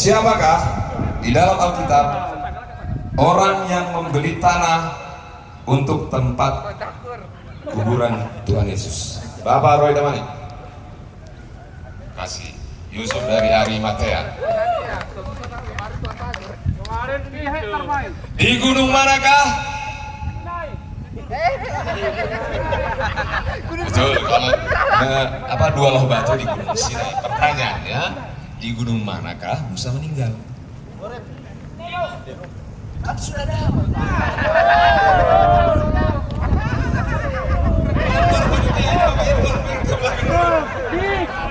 siapakah di dalam Alkitab orang yang membeli tanah untuk tempat kuburan Tuhan Yesus? Bapak Roy Damani. Kasih. Yusuf dari Arimatea. Di gunung manakah? Betul, kalau dua loh batu di gunung Sinai. Pertanyaannya, di gunung manakah Musa meninggal? Kan sudah ada.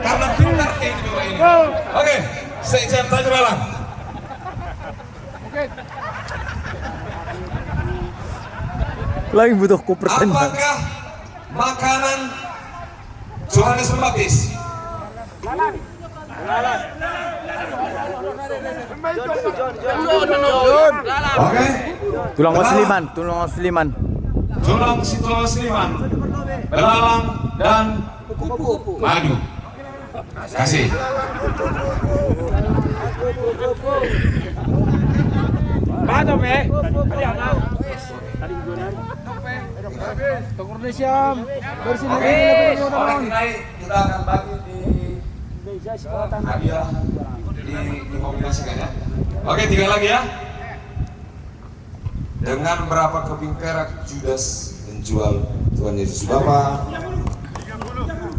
Karena pintar ini bawa ini. Oke, saya tanya malam. Lagi butuh koper tanda. Apakah makanan Yohanes Pembaptis? Oke. Tulang Musliman, tulang Musliman. Tulang Musliman, belalang dan madu. Kasih. Bato pe. Tunggu Siam. Bersih Oke, orang naik kita akan bagi di hadiah dikombinasikan ya. Oke, tiga lagi ya. Dengan berapa keping perak Judas menjual Tuhan Yesus? Bapak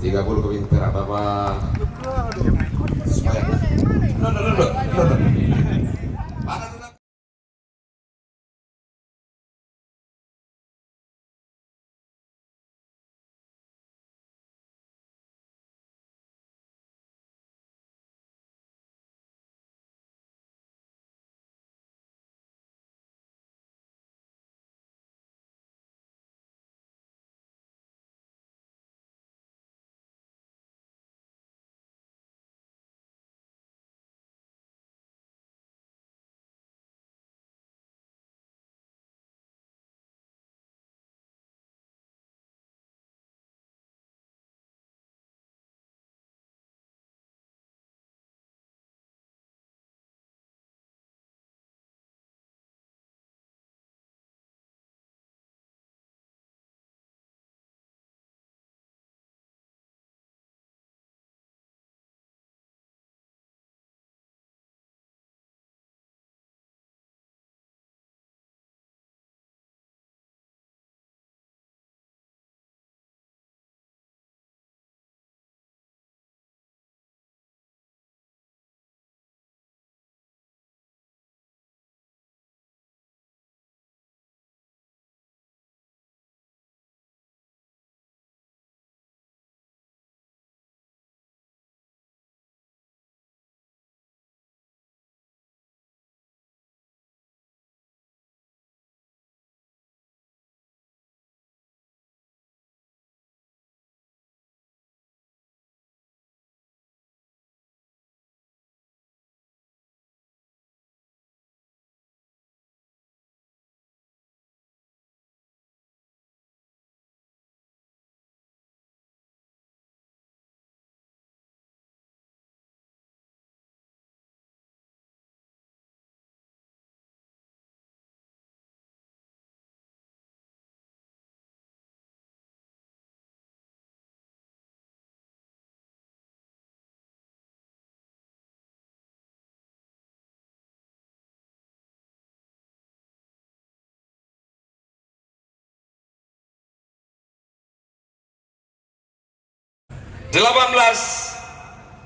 30 keping perak Bapak. Supaya Mana tuh?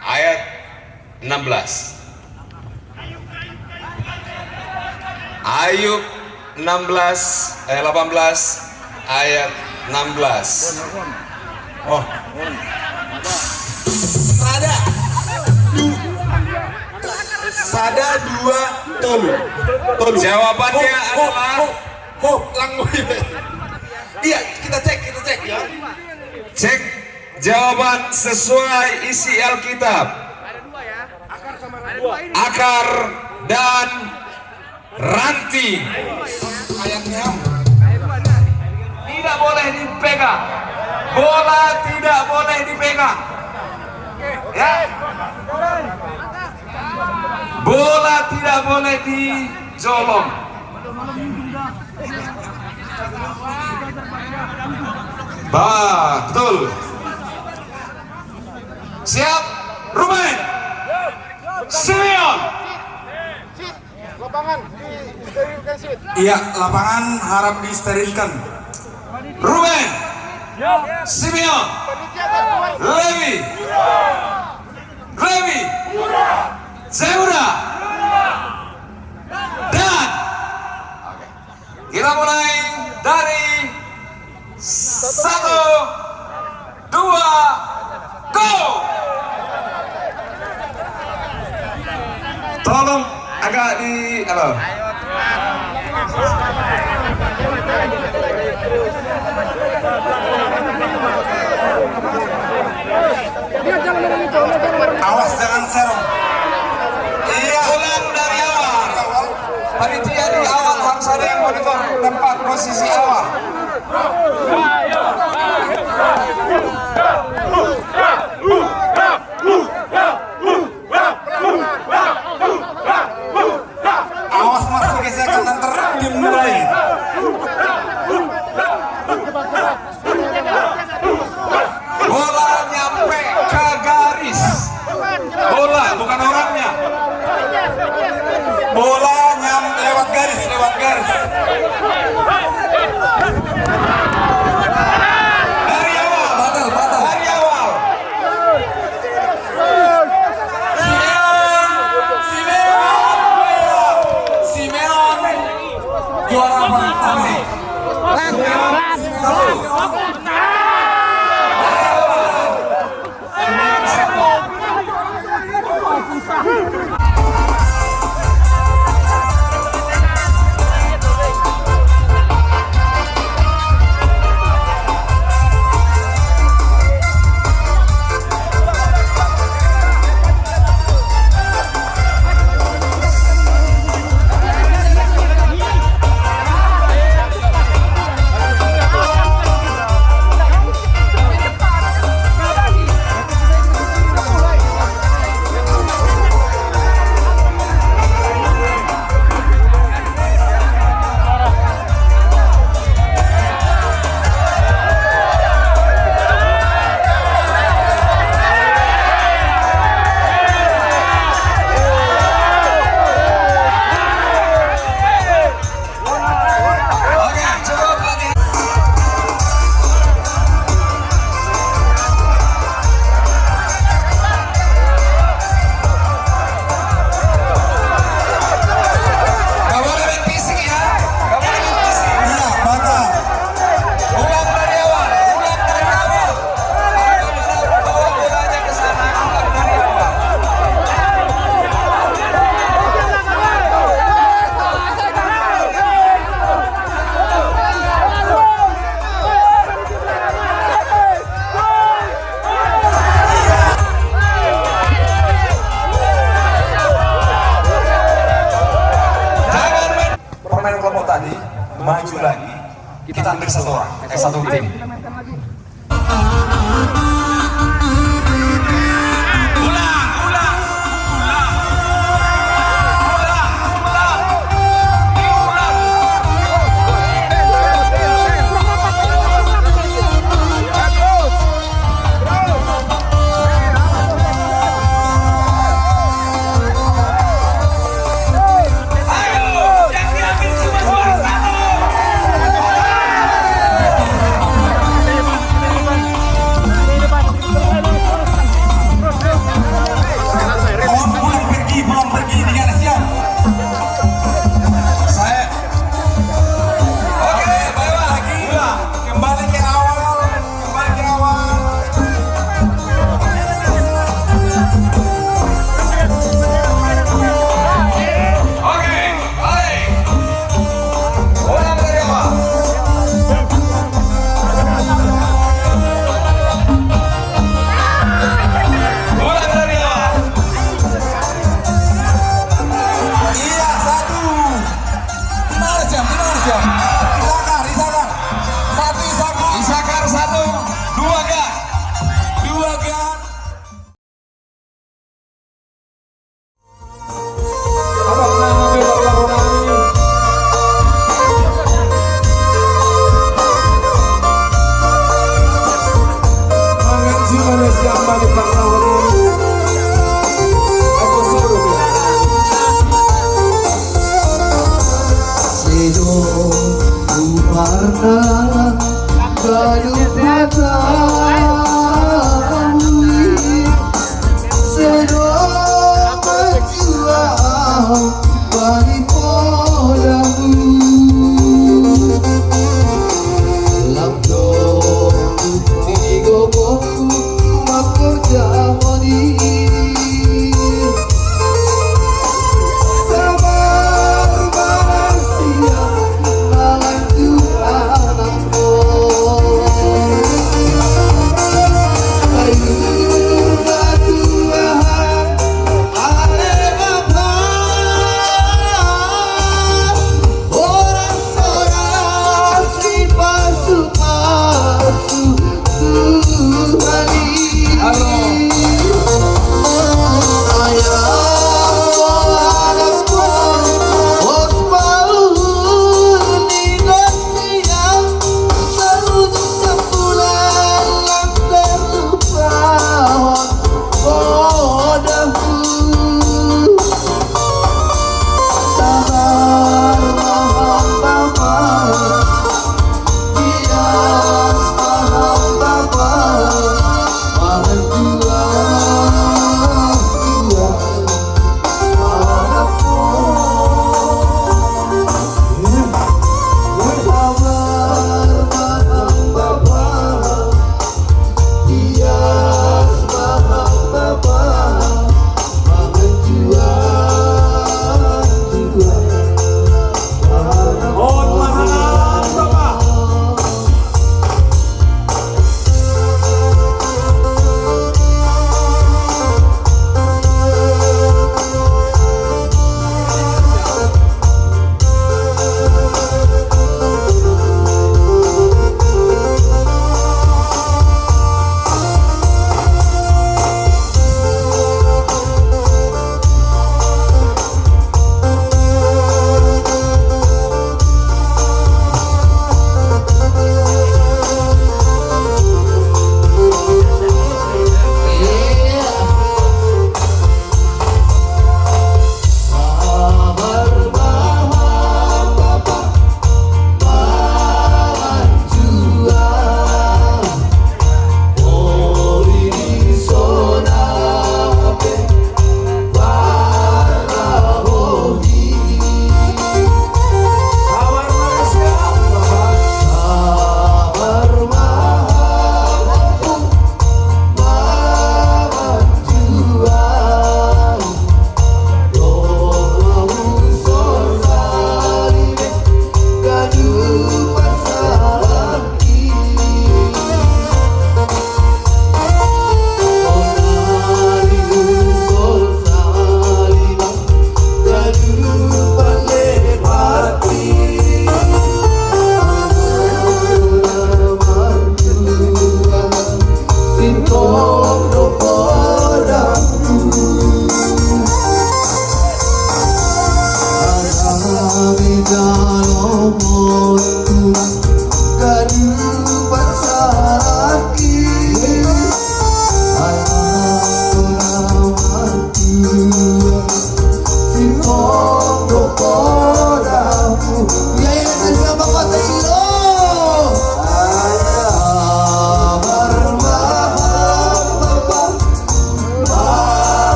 ayat 16. Ayub 18 ayat 16. Oh. Sada dua tolu. Jawabannya adalah Iya, kita cek ya. Cek jawaban sesuai isi Alkitab. Akar dan ranting. Ayatnya tidak boleh dipegang. Bola tidak boleh dipegang. Ya. Bola tidak boleh dijolong. Betul. Siap, Ruben. Simeon. Lapangan disterilkan sit. Iya, lapangan harap disterilkan. Ruben. Simeon. Levi. Levi. Zemura. Dan kita mulai dari 1, 2, go. Tolong agak di apa? Awas jangan serong. Iya. Ulang dari awal. Panitia di awal harus ada yang monitor tempat posisi awal. Awas masuk gesekan antar tim mulai. Bola nyampe ke garis. Bola bukan orangnya. Bola lewat garis, lewat garis. Dari awal. Batal, batal. Dari awal. Simeon juara pertama. maju lagi, kita ambil satu orang, satu tim. pernah berlupa tahu sedang berjuang bagi podamu Lamdo tigo boku mako jamoni sabar bahagia malam Tuhan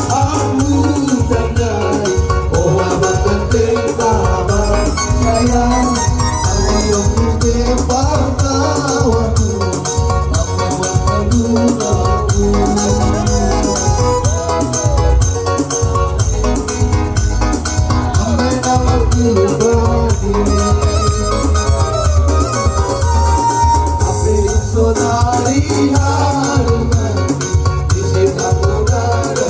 aku tandai. Oh abang ganteng sahabat sayang, ayo kita pertawaku, apa berkeluarku. Sampai nama pribadi, tapi saudari harungan di sisa udara.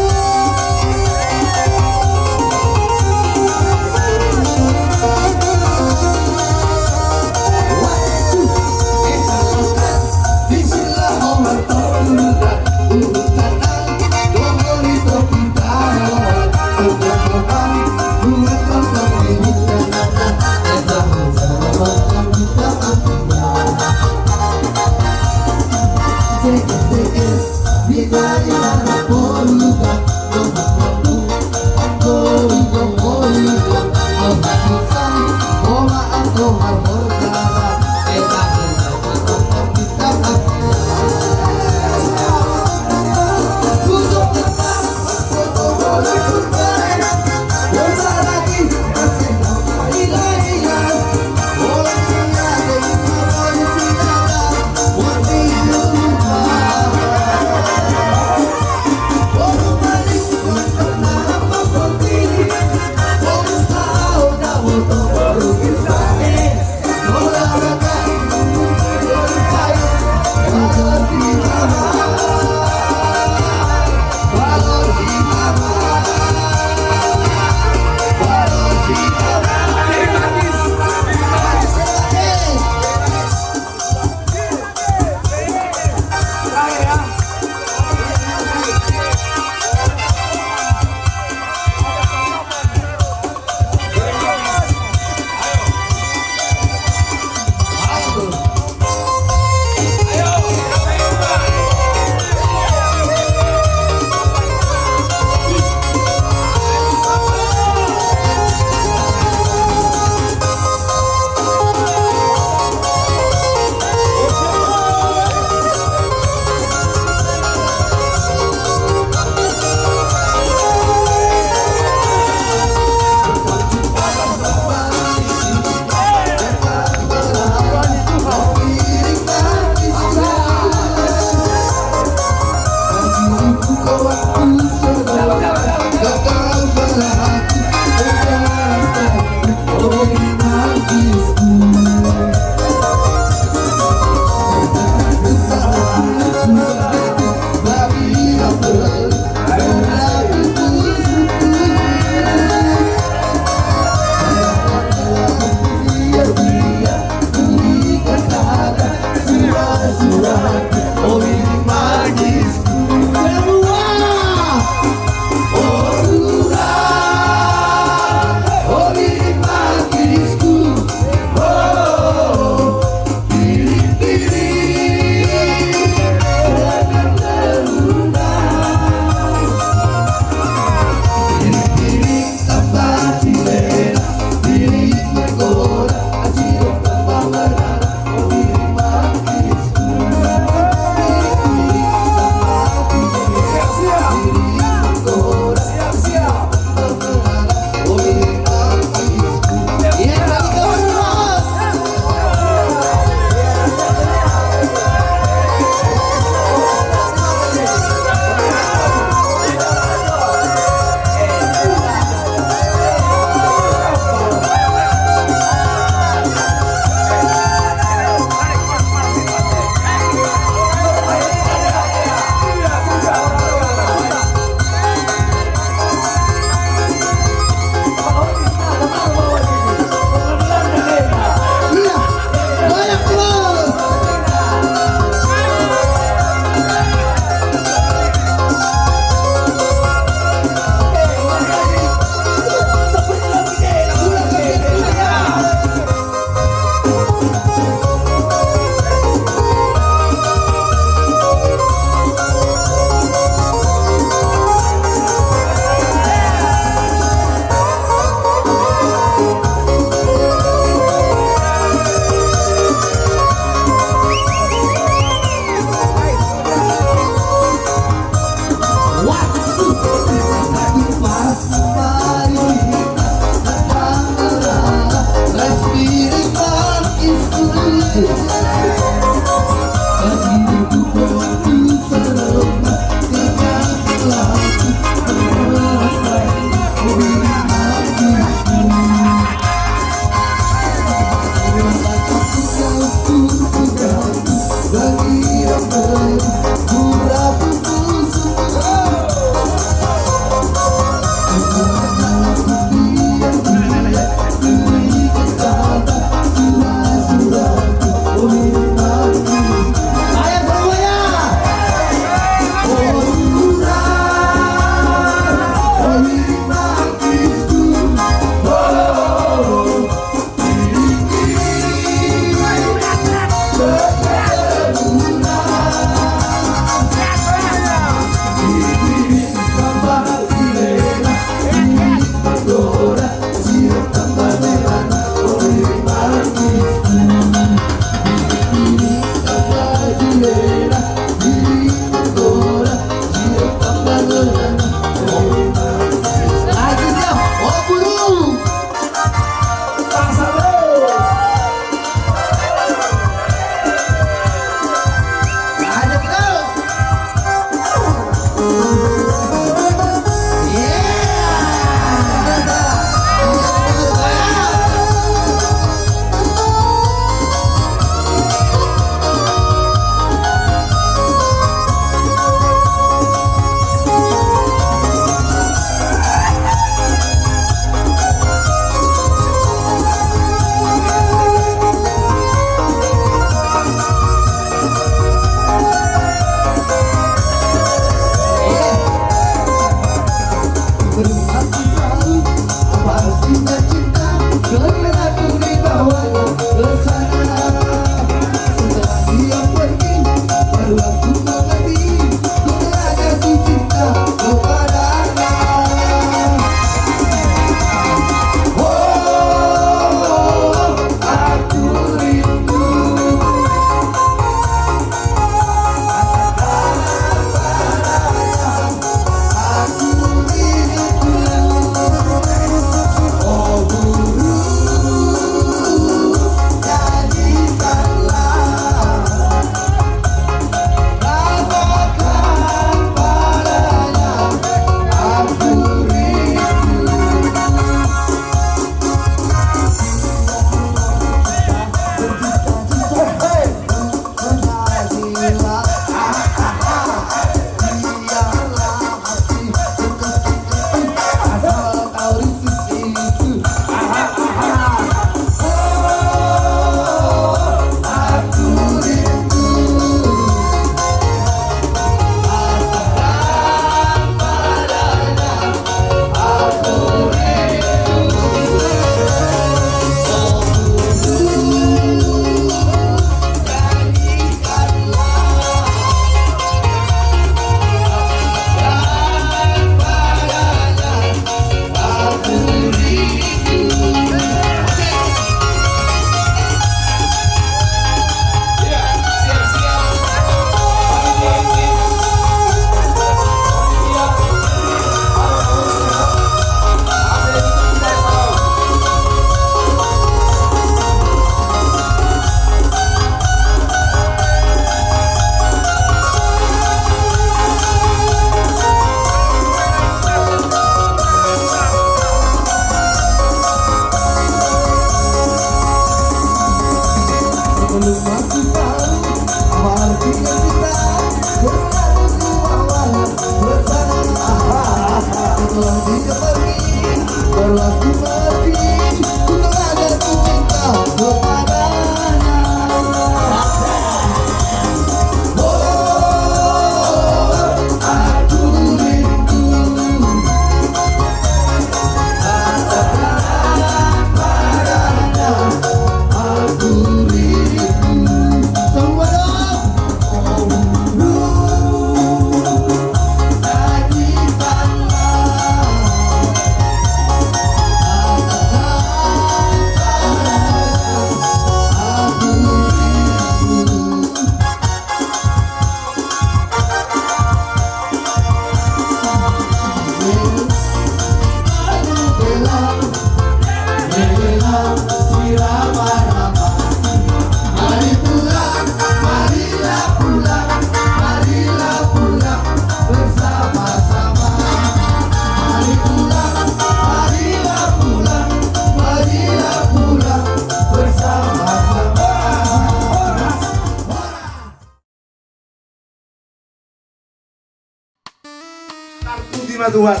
puji mah Tuhan.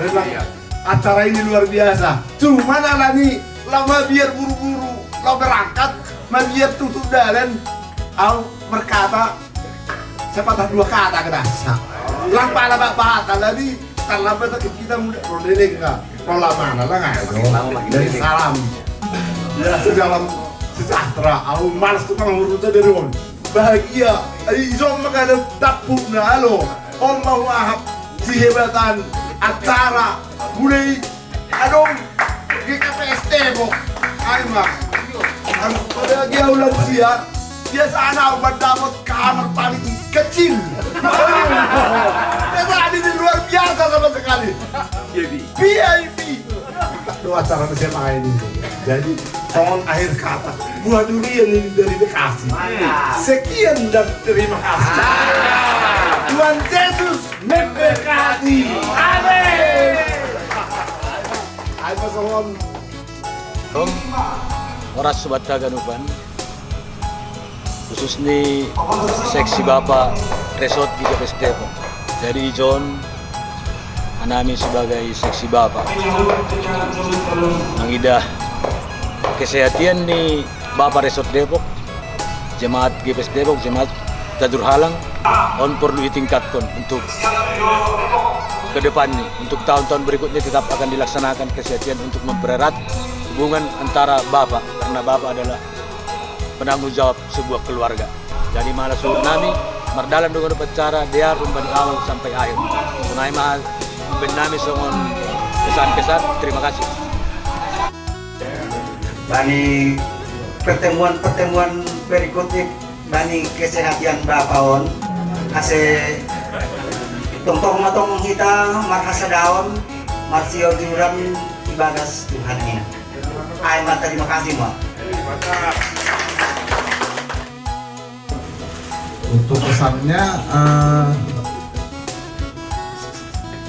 Memang acara ini luar biasa. Cuman ala nih lama biar buru-buru lo berangkat, mah biar tutup jalan. Aku berkata sepatah dua kata kerasa. Lampa lah bapak tadi karena betul kita muda rodeling nggak, rola mana lah nggak? Dari salam. Ya sejalan sejahtera. Aku malas tukang urutnya dari on. Bahagia. Isom makanya tapuk na alo. Om mau ahap si hebatan acara mulai adong GKPS tebok. Ay mak. Ang bahagia ulang siya. Biasa anak mendapat kamar paling kecil. Biasa ini luar biasa sama sekali. VIP. Itu acara SMA ini. Jadi mohon akhir kata buah durian ini dari Bekasi. Sekian dan terima kasih. Tuhan Yesus memberkati. Amin. Ayo mohon. Oras sobat Kaganupan, khusus ni seksi Bapak Resort di GPS Depok. Jadi John anami sebagai seksi Bapak ang idah kesehatan ni Bapak Resort Depok, Jemaat GPS Depok, Jemaat Tadurhalang on perlu ditingkatkan untuk ke depan nih, untuk tahun-tahun berikutnya tetap akan dilaksanakan kesehatan untuk mempererat hubungan antara Bapak, karena Bapak adalah penanggung jawab sebuah keluarga. Jadi malah suruh nami mardalan dengan upacara dia rumpani awal sampai akhir. Sunai mahal benami songon kesan-kesan. Terima kasih. Bani pertemuan berikutnya bani kesehatan Bapaon ase tong matong kita marhasa daun marsio juran ibadas Tuhan ini. Ay terima kasih mak. Untuk pesannya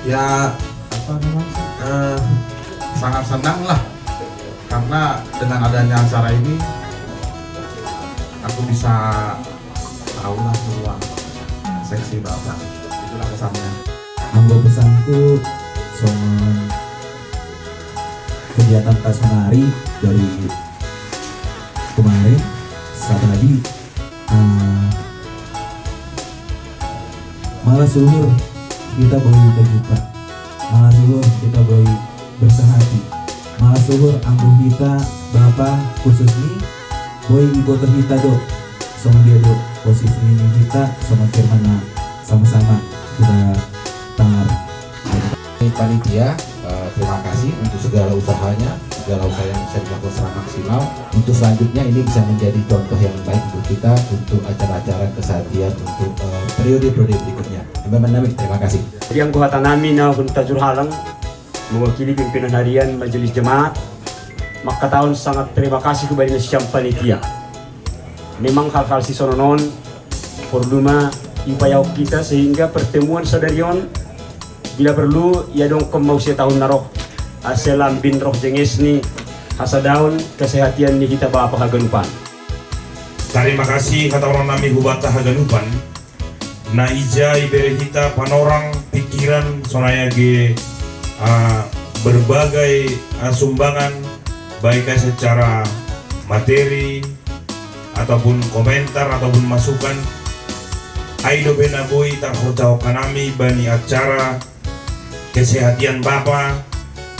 ya apa namanya sangat senang lah karena dengan adanya acara ini aku bisa tahu lah semua seksi Bapak. Itulah pesannya. Anggo pesanku soal kegiatan Tasmanari dari kemarin tadi malah suhur kita boleh berjumpa, malah suhur kita boleh bersehati, malah suhur anggo kita Bapak khusus nih boleh ibu kita dok sama dia dok posisi ini kita sama firman sama-sama kita tangar. Panitia, terima kasih untuk segala usahanya, segala usaha yang bisa dilakukan secara maksimal. Untuk selanjutnya ini bisa menjadi contoh yang baik untuk kita untuk acara-acara kesehatan untuk periode-periode berikutnya. Terima kasih. Yang kuhatan namin na Tajurhalang mewakili pimpinan harian Majelis Jemaat, maka tahun sangat terima kasih kepada siyang panitia. Memang hal-hal si sononon perduma upaya kita sehingga pertemuan sadarion bila perlu ya dong kemau si tahun naroh aselam bin roh jenges ni hasa daun kesehatan ni kita Bapak Haganupan. Terima kasih kata orang nami hubata Haganupan na ija ibere kita panorang pikiran sonaya ge berbagai sumbangan baik secara materi ataupun komentar ataupun masukan aido benaboi tak percaya kanami bani acara kesehatan Bapak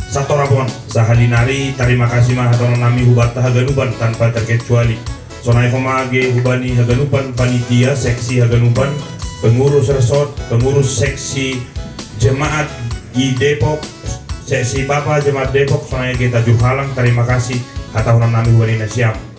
Satorapon sahalinari. Terima kasih mah atau nami hubata Haganupan tanpa terkecuali sonai pemage hubani Haganupan, panitia seksi Haganupan, pengurus resort, pengurus seksi jemaat di Depok, seksi Bapak jemaat Depok sonai kita Tajurhalang. Terima kasih atau nami hubani Nasyam.